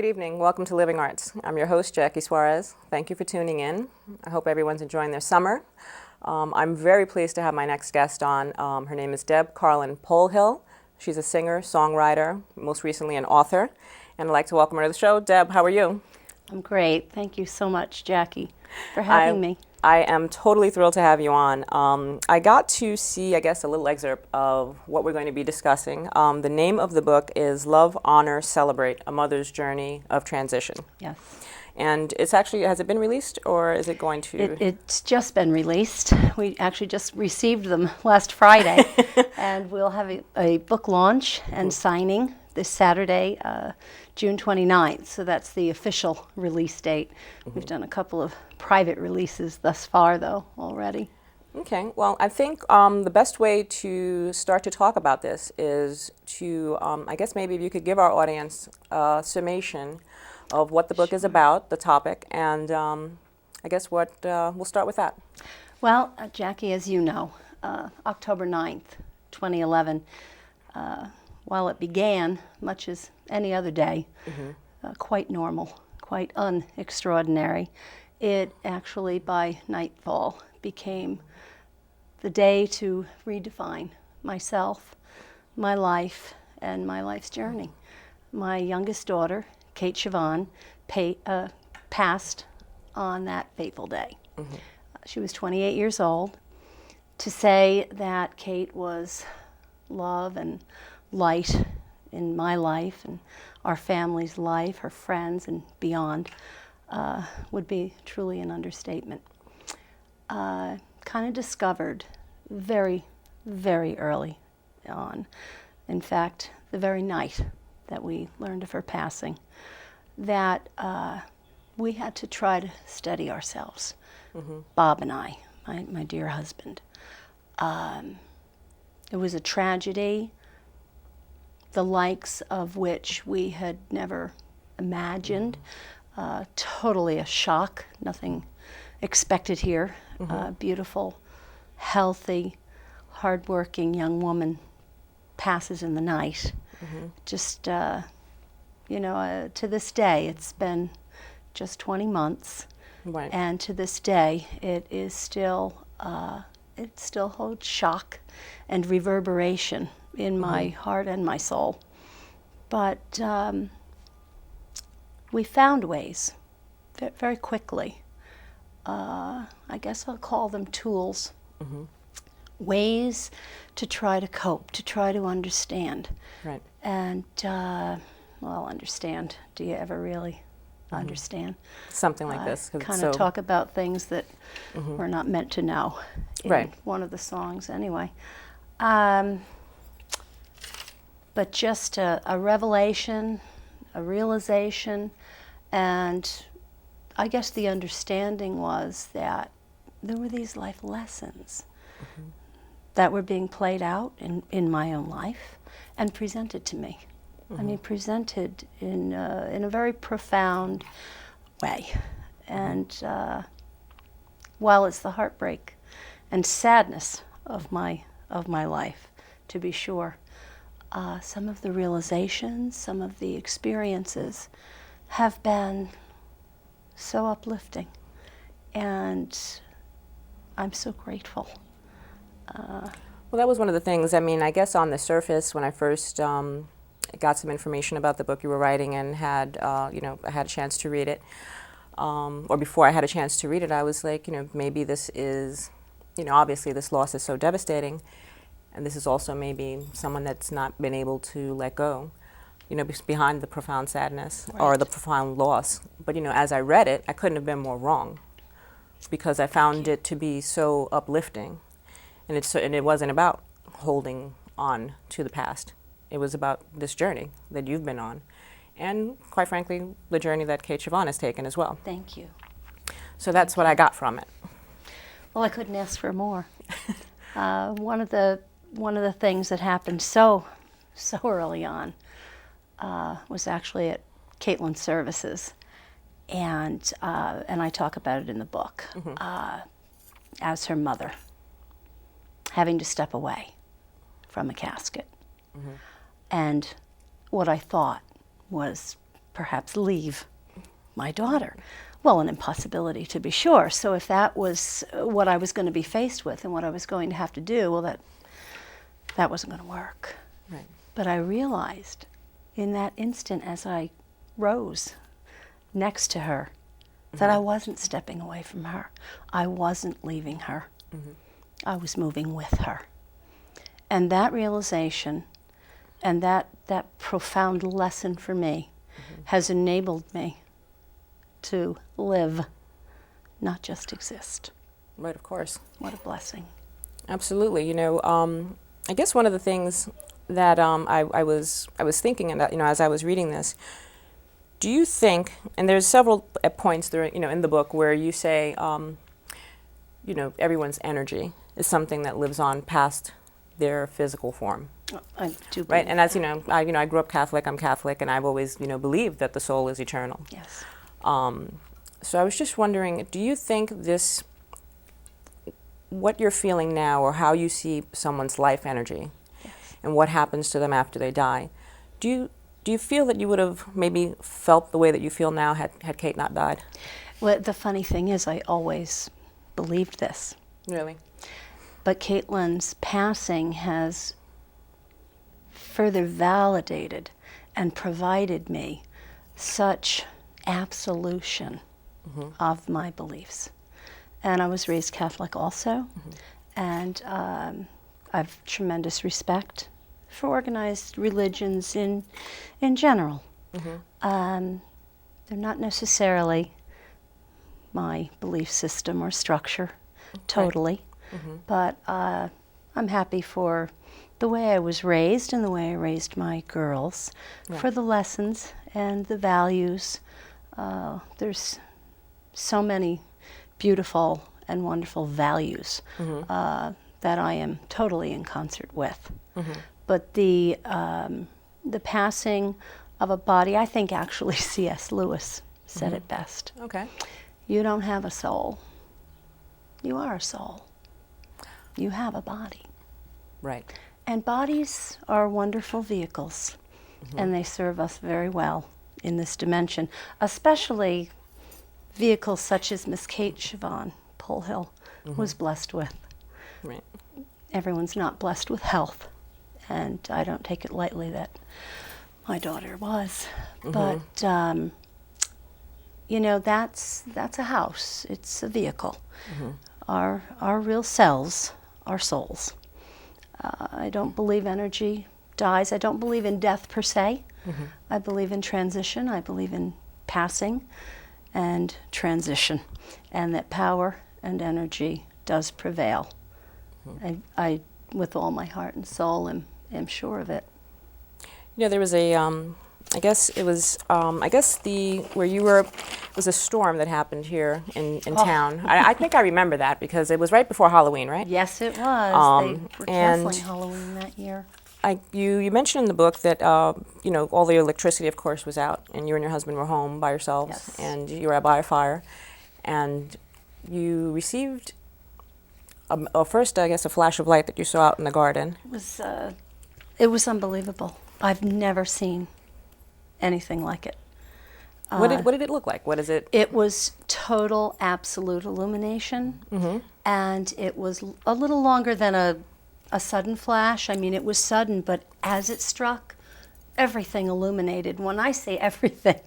good evening. Welcome to Living Arts. I'm your host, Jackie Suarez. Thank you for tuning in. I hope everyone's enjoying their summer. I'm very pleased to have my next guest on. Her name is Deb Carlin Polhill. She's a singer, songwriter, most recently an author. And I'd like to welcome her to the show. Deb, how are you? I'm great. Thank you so much, Jackie, for having me. I am totally thrilled to have you on. I got to see, I guess, a little excerpt of what we're going to be discussing. The name of the book is Love, Honor, Celebrate, A Mother's Journey of Transition. Yes. And it's actually, has it been released or is it going to? It's just been released. We actually just received them last Friday. And we'll have a book launch and signing this Saturday, June 29th. So that's the official release date. We've done a couple of private releases thus far, though, already. Okay. Well, I think the best way to start to talk about this is to, I guess maybe if you could give our audience a summation of what the book is about, the topic, and I guess we'll start with that. Well, Jackie, as you know, October 9th, 2011, while it began, much as any other day, quite normal, quite unextraordinary, it actually, by nightfall, became the day to redefine myself, my life, and my life's journey. My youngest daughter, Kate Siobhan, passed on that fateful day. She was 28 years old. To say that Kate was love and light in my life and our family's life, her friends and beyond, would be truly an understatement. Kind of discovered very, very early on, in fact, the very night that we learned of her passing, that we had to try to steady ourselves, Bob and I, my dear husband. It was a tragedy, the likes of which we had never imagined. Totally a shock, nothing expected here. Beautiful, healthy, hardworking young woman passes in the night. Just, to this day, it's been just 20 months. Right. And to this day, it still holds shock and reverberation in my heart and my soul. But we found ways very quickly. I guess I'll call them tools. Ways to try to cope, to try to understand. Right. And, understand. Do you ever really understand? Something like this. Kind of talk about things that we're not meant to know. In Right. one of the songs, anyway. But just a revelation, a realization, and I guess the understanding was that there were these life lessons that were being played out in my own life and presented to me. I mean, presented in a very profound way. And while it's the heartbreak and sadness of my life, to be sure, some of the realizations, some of the experiences have been so uplifting, and I'm so grateful. Well, that was one of the things. I mean, I guess on the surface, when I first got some information about the book you were writing and had, I had a chance to read it, or before I had a chance to read it, I was like, maybe this is, obviously this loss is so devastating, and this is also maybe someone that's not been able to let go, behind the profound sadness or the profound loss. But, as I read it, I couldn't have been more wrong, because I found it to be so uplifting. And it wasn't about holding on to the past. It was about this journey that you've been on. And quite frankly, the journey that Kate Siobhan has taken as well. Thank you. So that's what I got from it. Well, I couldn't ask for more. One of the things that happened so early on was actually at Caitlin's services. And I talk about it in the book, as her mother, having to step away from a casket. And what I thought was perhaps leave my daughter. Well, an impossibility to be sure. So if that was what I was going to be faced with and what I was going to have to do, well, that wasn't going to work. Right. But I realized in that instant as I rose next to her that I wasn't stepping away from her. I wasn't leaving her. I was moving with her. And that realization and that profound lesson for me has enabled me to live, not just exist. Right, of course. What a blessing. Absolutely. You know, I guess one of the things that I was thinking, and you know, as I was reading this, do you think? And there's several points there, you know, in the book where you say, you know, everyone's energy is something that lives on past their physical form. I do believe Right, and as you know, I grew up Catholic. I'm Catholic, and I've always, you know, believed that the soul is eternal. Yes. So I was just wondering, do you think this, what you're feeling now, or how you see someone's life energy, and what happens to them after they die, do you feel that you would have maybe felt the way that you feel now had Kate not died? Well, the funny thing is, I always believed this. Really? But Caitlin's passing has further validated and provided me such absolution of my beliefs. And I was raised Catholic also, and I have tremendous respect for organized religions in general. They're not necessarily my belief system or structure, totally, but I'm happy for the way I was raised and the way I raised my girls, for the lessons and the values. There's so many beautiful and wonderful values that I am totally in concert with. But the passing of a body, I think actually C.S. Lewis said it best. Okay. You don't have a soul. You are a soul. You have a body. Right. And bodies are wonderful vehicles, and they serve us very well in this dimension, especially vehicles such as Miss Kate Siobhan Polhill was blessed with. Right. Everyone's not blessed with health, and I don't take it lightly that my daughter was. But, you know, that's a house. It's a vehicle. Our real selves are souls. I don't believe energy dies. I don't believe in death per se. I believe in transition. I believe in passing and transition, and that power and energy does prevail. I with all my heart and soul, am sure of it. You know, there was a, I guess it was, I guess where you were, it was a storm that happened here in town. I think I remember that because it was right before Halloween, right? Yes, it was. They were and canceling Halloween that year. You mentioned in the book that, you know, all the electricity, of course, was out, and you and your husband were home by yourselves, Yes. and you were by a fire, and you received, first, I guess, a flash of light that you saw out in the garden. It was unbelievable. I've never seen anything like it. What did it look like? What is it? It was total, absolute illumination, and it was a little longer than a sudden flash. I mean, it was sudden, but as it struck, everything illuminated. When I say everything,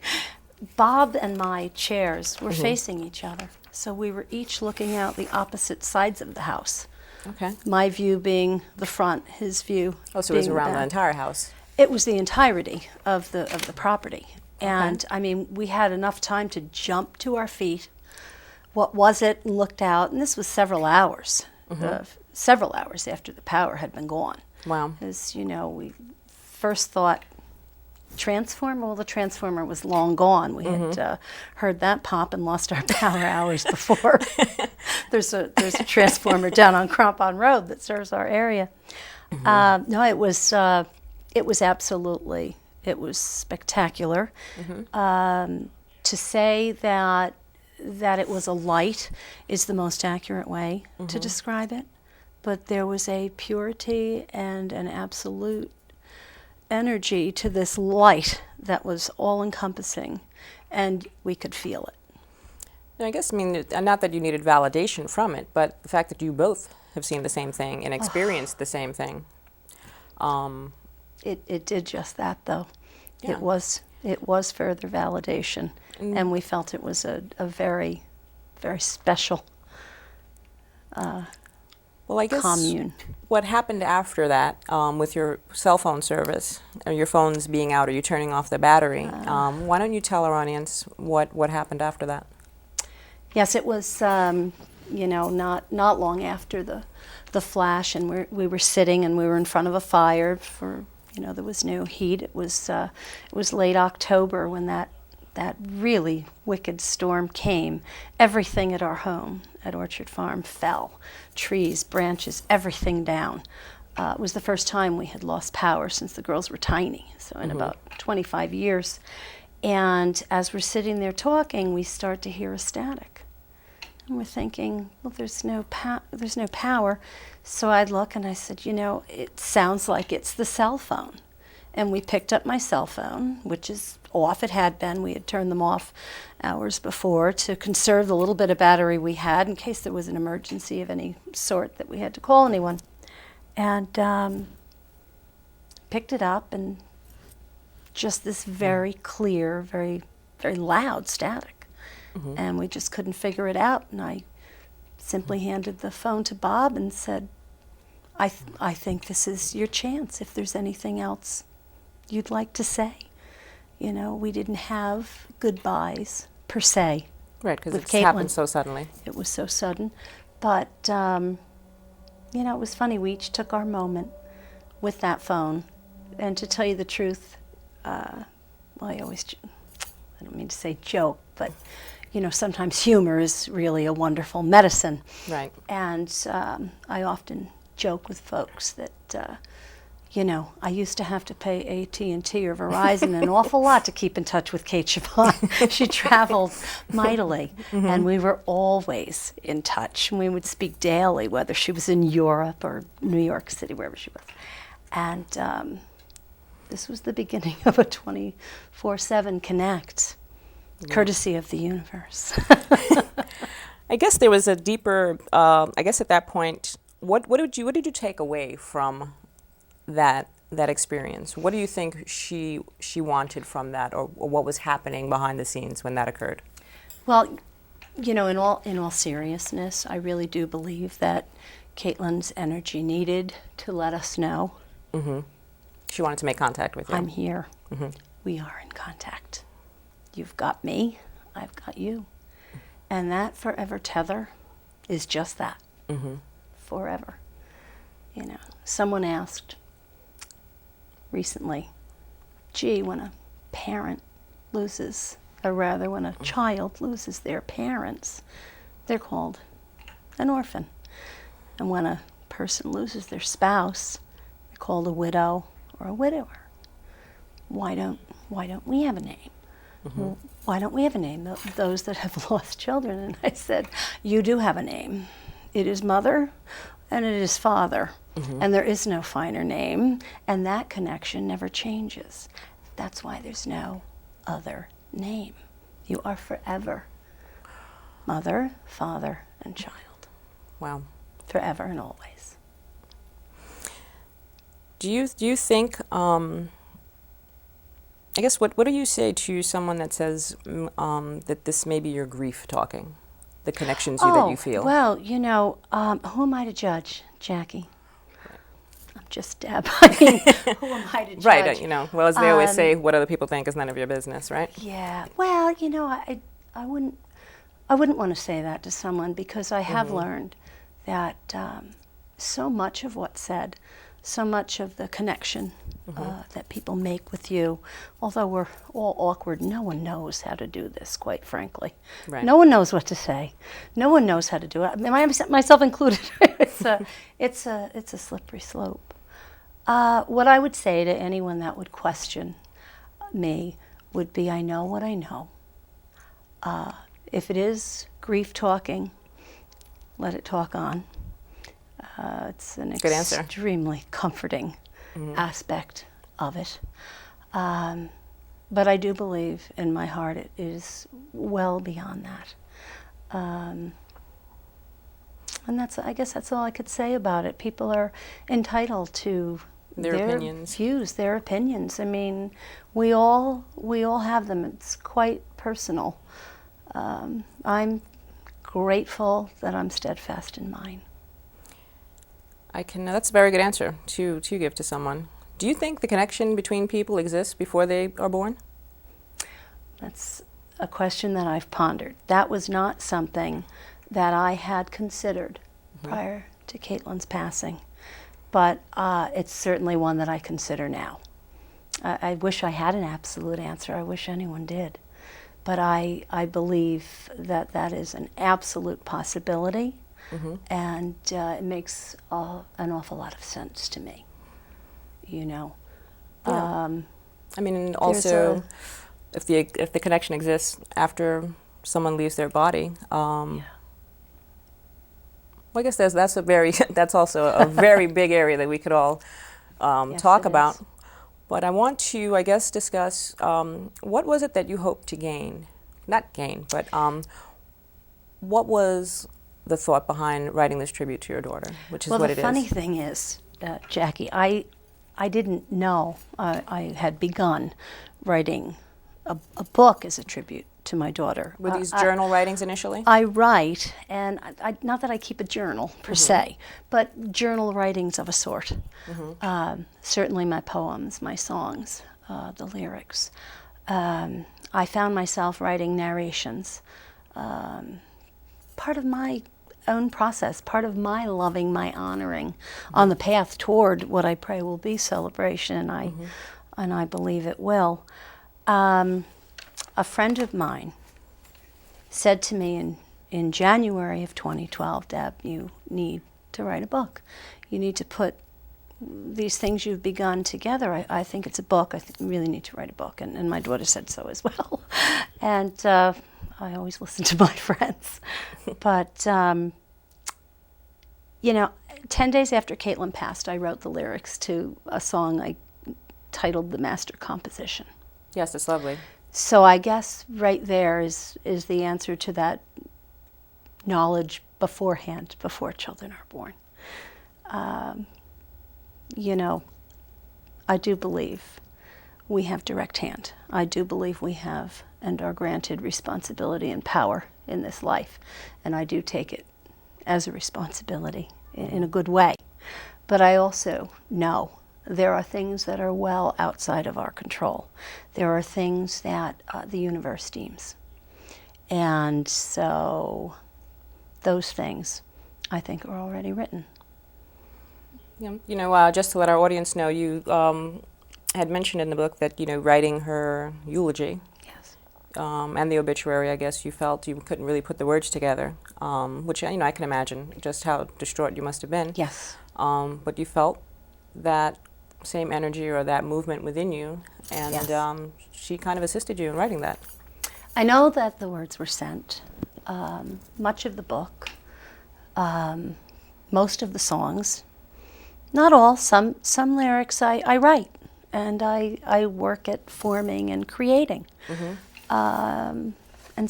Bob and my chairs were facing each other, so we were each looking out the opposite sides of the house. Okay. My view being the front, his view Oh, so it was being around the back. entire house. It was the entirety of the property. And I mean, we had enough time to jump to our feet. What was it? And looked out, and this was several hours after the power had been gone. Wow. As you know, we first thought transformer. Well, the transformer was long gone. We had heard that pop and lost our power hours before. There's a transformer down on Crampon Road that serves our area. No, it was absolutely. It was spectacular. To say that it was a light is the most accurate way to describe it. But there was a purity and an absolute energy to this light that was all-encompassing, and we could feel it. I guess, I mean, not that you needed validation from it, but the fact that you both have seen the same thing and experienced the same thing. It did just that, though. Yeah. It was further validation, and we felt it was a very, very special Well, I guess commune. what happened after that with your cell phone service, or your phones being out, or you turning off the battery, why don't you tell our audience what happened after that? Yes, it was, not long after the flash, and we were sitting, and we were in front of a fire for, there was no heat. It was late October when that really wicked storm came. Everything at our home at Orchard Farm fell. Trees, branches, everything down. It was the first time we had lost power since the girls were tiny, so in about 25 years. And as we're sitting there talking, we start to hear a static. And we're thinking, well, there's no power. So I look and I said, it sounds like it's the cell phone. And we picked up my cell phone, which is off. It had been. We had turned them off hours before to conserve the little bit of battery we had in case there was an emergency of any sort that we had to call anyone. And picked it up, and just this very clear, very, very loud static. And we just couldn't figure it out. And I simply handed the phone to Bob and said, I think this is your chance if there's anything else you'd like to say. We didn't have goodbyes per se. Right, because with it happened so suddenly. It was so sudden. But, it was funny. We each took our moment with that phone. And to tell you the truth, I don't mean to say joke, but, sometimes humor is really a wonderful medicine. Right. And I often joke with folks that, I used to have to pay AT&T or Verizon an awful lot to keep in touch with Kate Chavon. She traveled mightily, and we were always in touch. And we would speak daily, whether she was in Europe or New York City, wherever she was. And this was the beginning of a 24/7 connect, courtesy of the universe. I guess there was a deeper. I guess at that point, what did you take away from that experience? What do you think she wanted from that, or what was happening behind the scenes when that occurred? Well, in all seriousness, I really do believe that Caitlin's energy needed to let us know. She wanted to make contact with you. I'm here. We are in contact. You've got me. I've got you. And that forever tether is just that. Forever. Someone asked recently, when a parent loses, or rather when a child loses their parents, they're called an orphan. And when a person loses their spouse, they're called a widow or a widower. Why don't we have a name? Why don't we have a name, those that have lost children? And I said, you do have a name. It is mother and it is father. And there is no finer name, and that connection never changes. That's why there's no other name. You are forever mother, father, and child. Wow. Forever and always. Do you think, I guess, what do you say to someone that says that this may be your grief talking, the connections that you feel? Well, who am I to judge, Jackie? I'm just Deb. I mean, who am I to judge? Right, well, as they always say, what other people think is none of your business, right? Yeah. Well, I wouldn't want to say that to someone, because I have learned that so much of what's said, so much of the connection that people make with you, although we're all awkward, no one knows how to do this, quite frankly. Right. No one knows what to say. No one knows how to do it. I mean, myself included. It's a slippery slope. What I would say to anyone that would question me would be, I know what I know. If it is grief talking, let it talk on. It's an Good answer. extremely comforting aspect of it. But I do believe in my heart it is well beyond that. And I guess that's all I could say about it. People are entitled to Their opinions. views, their opinions. I mean, we all have them. It's quite personal. I'm grateful that I'm steadfast in mine. That's a very good answer to give to someone. Do you think the connection between people exists before they are born? That's a question that I've pondered. That was not something that I had considered prior to Caitlin's passing, but it's certainly one that I consider now. I wish I had an absolute answer. I wish anyone did. But I believe that that is an absolute possibility, and it makes an awful lot of sense to me. You know. Yeah. I mean, and also, if the connection exists after someone leaves their body, well, I guess that's also a very big area that we could all Yes, talk it about. is. But I want to, I guess, discuss what was it that you hoped to gain? Not gain, but what was the thought behind writing this tribute to your daughter, which is Well, what the it is? funny thing is, Jackie, I didn't know I had begun writing a book as a tribute to my daughter. Were these journal writings initially? I write, and not that I keep a journal per se, but journal writings of a sort. Certainly my poems, my songs, the lyrics. I found myself writing narrations. Part of my own process, part of my loving, my honoring on the path toward what I pray will be celebration, and I believe it will. A friend of mine said to me in January of 2012, Deb, you need to write a book. You need to put these things you've begun together. I think it's a book. You really need to write a book. And my daughter said so as well. And I always listen to my friends. But, 10 days after Caitlin passed, I wrote the lyrics to a song I titled The Master Composition. Yes, it's lovely. So I guess right there is the answer to that knowledge beforehand, before children are born. I do believe we have direct hand. I do believe we have and are granted responsibility and power in this life. And I do take it as a responsibility in a good way. But I also know there are things that are well outside of our control. There are things that the universe deems. And so those things, I think, are already written. Yeah, just to let our audience know, you had mentioned in the book that, writing her eulogy, Yes. And the obituary, I guess you felt you couldn't really put the words together, which, I can imagine just how distraught you must have been. Yes. But you felt that same energy or that movement within you, and Yes. She kind of assisted you in writing that. I know that the words were sent. Much of the book, most of the songs, not all, some lyrics I write, and I work at forming and creating. And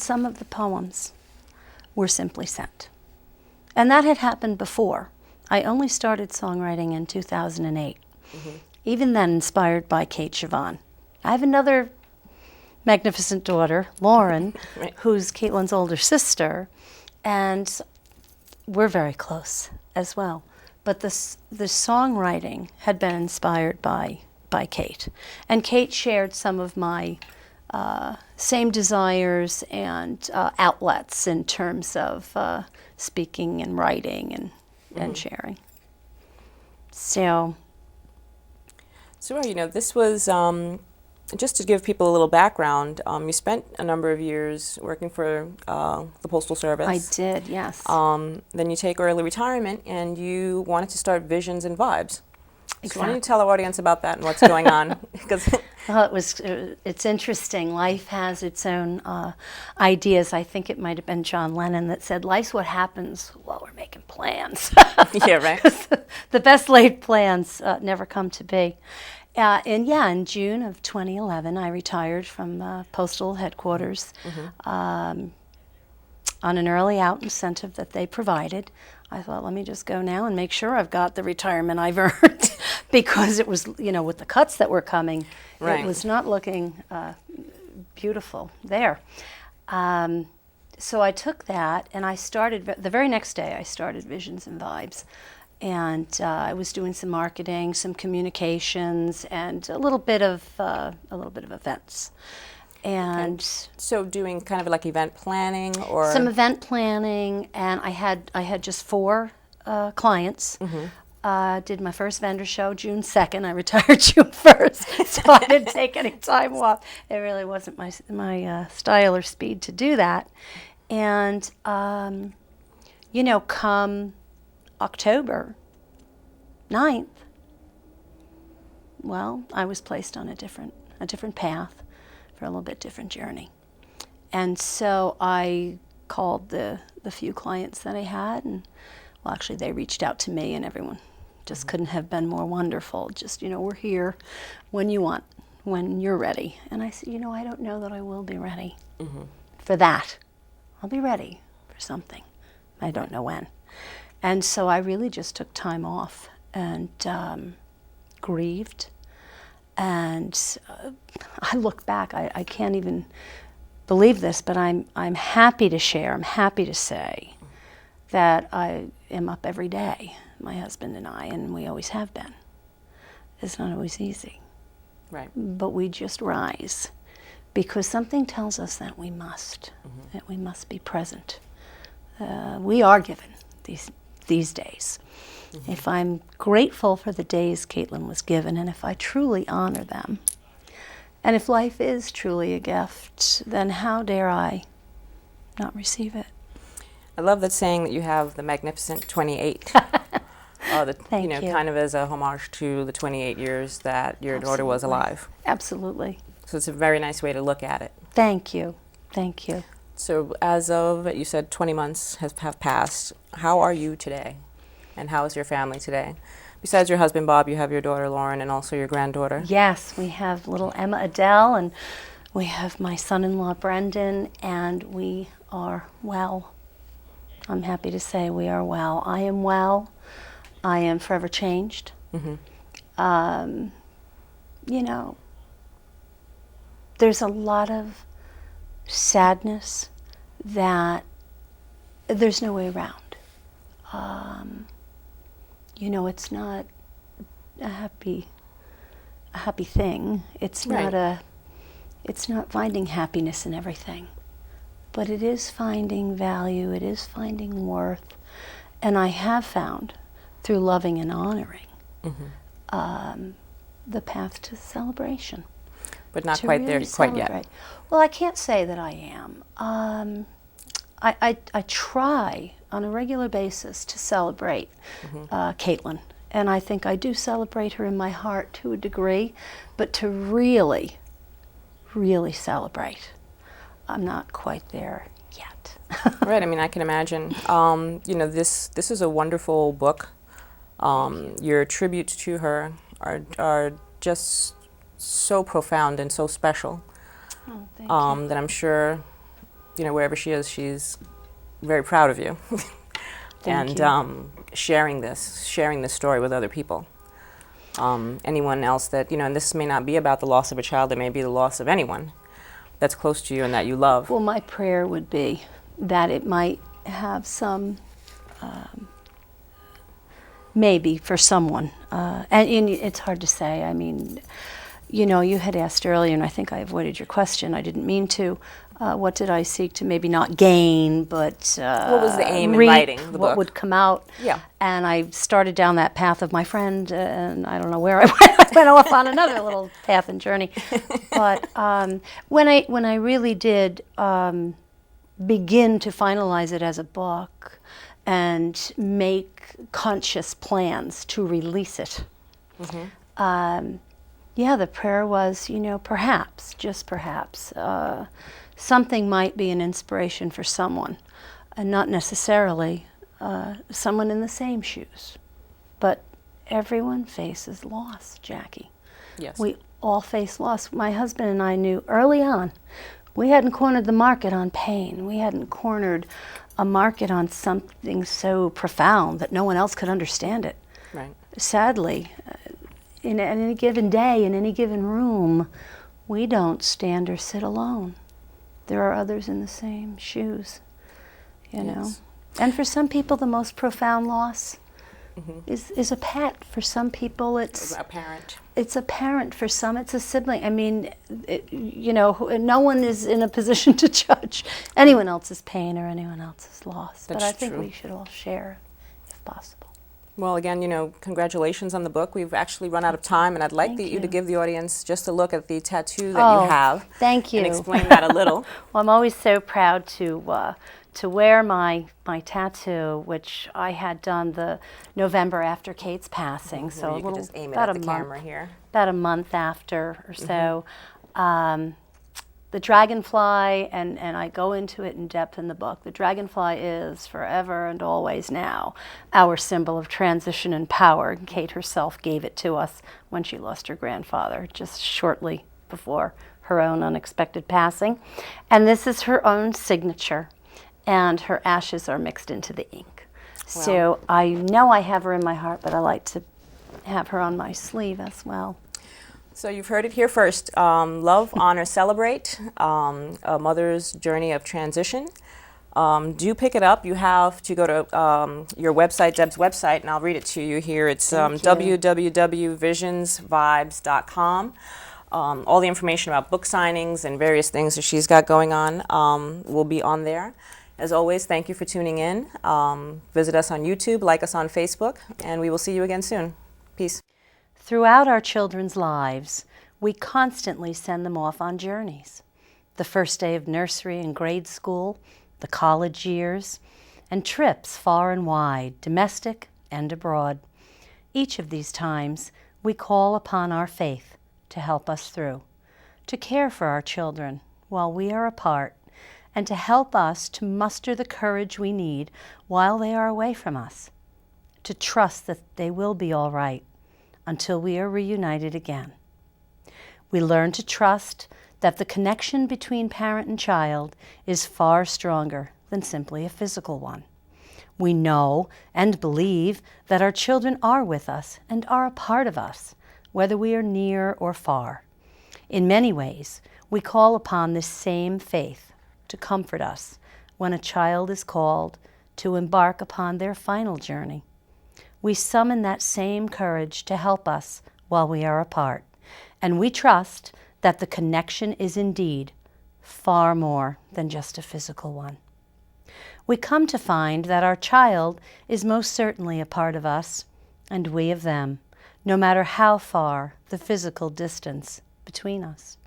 some of the poems were simply sent. And that had happened before. I only started songwriting in 2008, even then inspired by Kate Siobhan. I have another magnificent daughter, Lauren, Right. who's Caitlin's older sister, and we're very close as well. But the songwriting had been inspired by Kate. And Kate shared some of my same desires and outlets in terms of speaking and writing and sharing. So this was, just to give people a little background, you spent a number of years working for the Postal Service. I did, yes. Then you take early retirement, and you wanted to start Visions and Vibes. So why don't you Exactly. tell our audience about that and what's going on? Because Well, it's interesting. Life has its own ideas. I think it might have been John Lennon that said, life's what happens while we're making plans. yeah, right. The best laid plans never come to be. In June of 2011, I retired from the postal headquarters on an early out incentive that they provided. I thought, let me just go now and make sure I've got the retirement I've earned, because it was, with the cuts that were coming, Right. it was not looking beautiful there. So I took that, and I started, the very next day, I started Visions and Vibes. And I was doing some marketing, some communications, and a little bit of events. And So doing kind of like event planning, or some event planning, and I had just 4 clients. Did my first vendor show June 2nd. I retired June 1st, so I didn't take any time off. It really wasn't my style or speed to do that. And come October 9th, well, I was placed on a different path for a little bit different journey. And so I called the few clients that I had, and well, actually they reached out to me, and everyone just couldn't have been more wonderful. Just, we're here when you want, when you're ready. And I said, I don't know that I will be ready for that. I'll be ready for something. I don't know when. And so I really just took time off and grieved. And I look back, I can't even believe this, but I'm happy to share, I'm happy to say that I am up every day, my husband and I, and we always have been. It's not always easy. right. But we just rise, because something tells us that we must be present. We are given these days. If I'm grateful for the days Caitlin was given, and if I truly honor them, and if life is truly a gift, then how dare I not receive it? I love that saying that you have the magnificent 28. Thank you. Kind of as a homage to the 28 years that your daughter was alive. Absolutely. So it's a very nice way to look at it. Thank you. Thank you. So as of, you said 20 months have passed, how are you today? And how is your family today? Besides your husband, Bob, you have your daughter, Lauren, and also your granddaughter. Yes, we have little Emma Adele, and we have my son-in-law, Brendan, and we are well. I'm happy to say we are well. I am well. I am forever changed. There's a lot of sadness that there's no way around. It's not a happy thing. It's Right. it's not finding happiness in everything, but it is finding value, it is finding worth. And I have found, through loving and honoring, the path to celebration. But not To quite there really quite yet. celebrate. Well, I can't say that I am. I try on a regular basis to celebrate Caitlin, and I think I do celebrate her in my heart to a degree, but to really, really celebrate, I'm not quite there yet. Right. I mean, I can imagine. This is a wonderful book. Your tributes to her are just so profound and so special. Oh, thank you. That I'm sure, wherever she is, she's very proud of you. Thank and you. sharing this story with other people. Anyone else that, and this may not be about the loss of a child, it may be the loss of anyone that's close to you and that you love. Well, my prayer would be that it might have some, maybe for someone, and it's hard to say. I mean, you had asked earlier, and I think I avoided your question. I didn't mean to. What did I seek to maybe not gain, but What was the aim in reap writing the what book? would come out? Yeah. And I started down that path of my friend, and I don't know where I went. I went off on another little path and journey. But when I really did begin to finalize it as a book and make conscious plans to release it, the prayer was, perhaps, just perhaps, something might be an inspiration for someone, and not necessarily someone in the same shoes. But everyone faces loss, Jackie. Yes. We all face loss. My husband and I knew early on we hadn't cornered the market on pain. We hadn't cornered a market on something so profound that no one else could understand it. Right. Sadly, in any given day, in any given room, we don't stand or sit alone. There are others in the same shoes, you know. Yes. And for some people, the most profound loss Mm-hmm. is a pet. For some people, it's A parent. it's a parent. For some, it's a sibling. I mean, you know, no one is in a position to judge anyone else's pain or anyone else's loss. But That's I think true. we should all share, if possible. Well, again, you know, congratulations on the book. We've actually run out of time, and I'd like Thank you to you. give the audience just a look at the tattoo that you have. Thank you. And explain that a little. Well, I'm always so proud to wear my tattoo, which I had done the November after Kate's passing. So you a could little, just aim it about at a the month, camera here. about a month after or so. The dragonfly, and I go into it in depth in the book, the dragonfly is forever and always now our symbol of transition and power. Kate herself gave it to us when she lost her grandfather, just shortly before her own unexpected passing. And this is her own signature, and her ashes are mixed into the ink. Wow. So I know I have her in my heart, but I like to have her on my sleeve as well. So you've heard it here first. Love, honor, celebrate. A mother's journey of transition. Do pick it up. You have to go to your website, Deb's website, and I'll read it to you here. It's www.visionsvibes.com. All the information about book signings and various things that she's got going on will be on there. As always, thank you for tuning in. Visit us on YouTube, like us on Facebook, and we will see you again soon. Peace. Throughout our children's lives, we constantly send them off on journeys. The first day of nursery and grade school, the college years, and trips far and wide, domestic and abroad. Each of these times, we call upon our faith to help us through, to care for our children while we are apart, and to help us to muster the courage we need while they are away from us, to trust that they will be all right until we are reunited again. We learn to trust that the connection between parent and child is far stronger than simply a physical one. We know and believe that our children are with us and are a part of us, whether we are near or far. In many ways, we call upon this same faith to comfort us when a child is called to embark upon their final journey. We summon that same courage to help us while we are apart, and we trust that the connection is indeed far more than just a physical one. We come to find that our child is most certainly a part of us, and we of them, no matter how far the physical distance between us.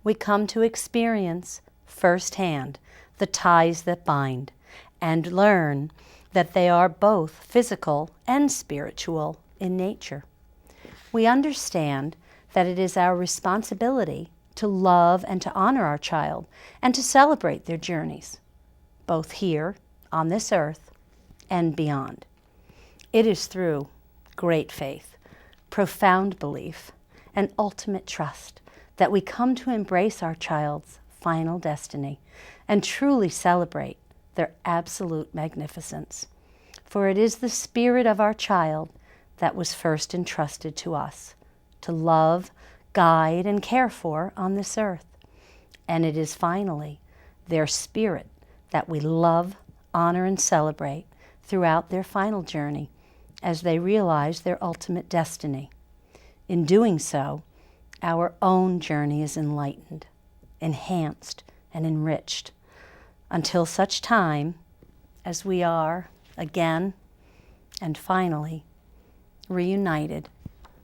We come to experience firsthand the ties that bind, and learn that they are both physical and spiritual in nature. We understand that it is our responsibility to love and to honor our child and to celebrate their journeys, both here on this earth and beyond. It is through great faith, profound belief, and ultimate trust that we come to embrace our child's final destiny and truly celebrate their absolute magnificence. For it is the spirit of our child that was first entrusted to us to love, guide, and care for on this earth. And it is finally their spirit that we love, honor, and celebrate throughout their final journey as they realize their ultimate destiny. In doing so, our own journey is enlightened, enhanced, and enriched until such time as we are again and finally reunited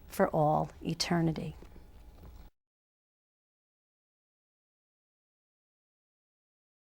for all eternity.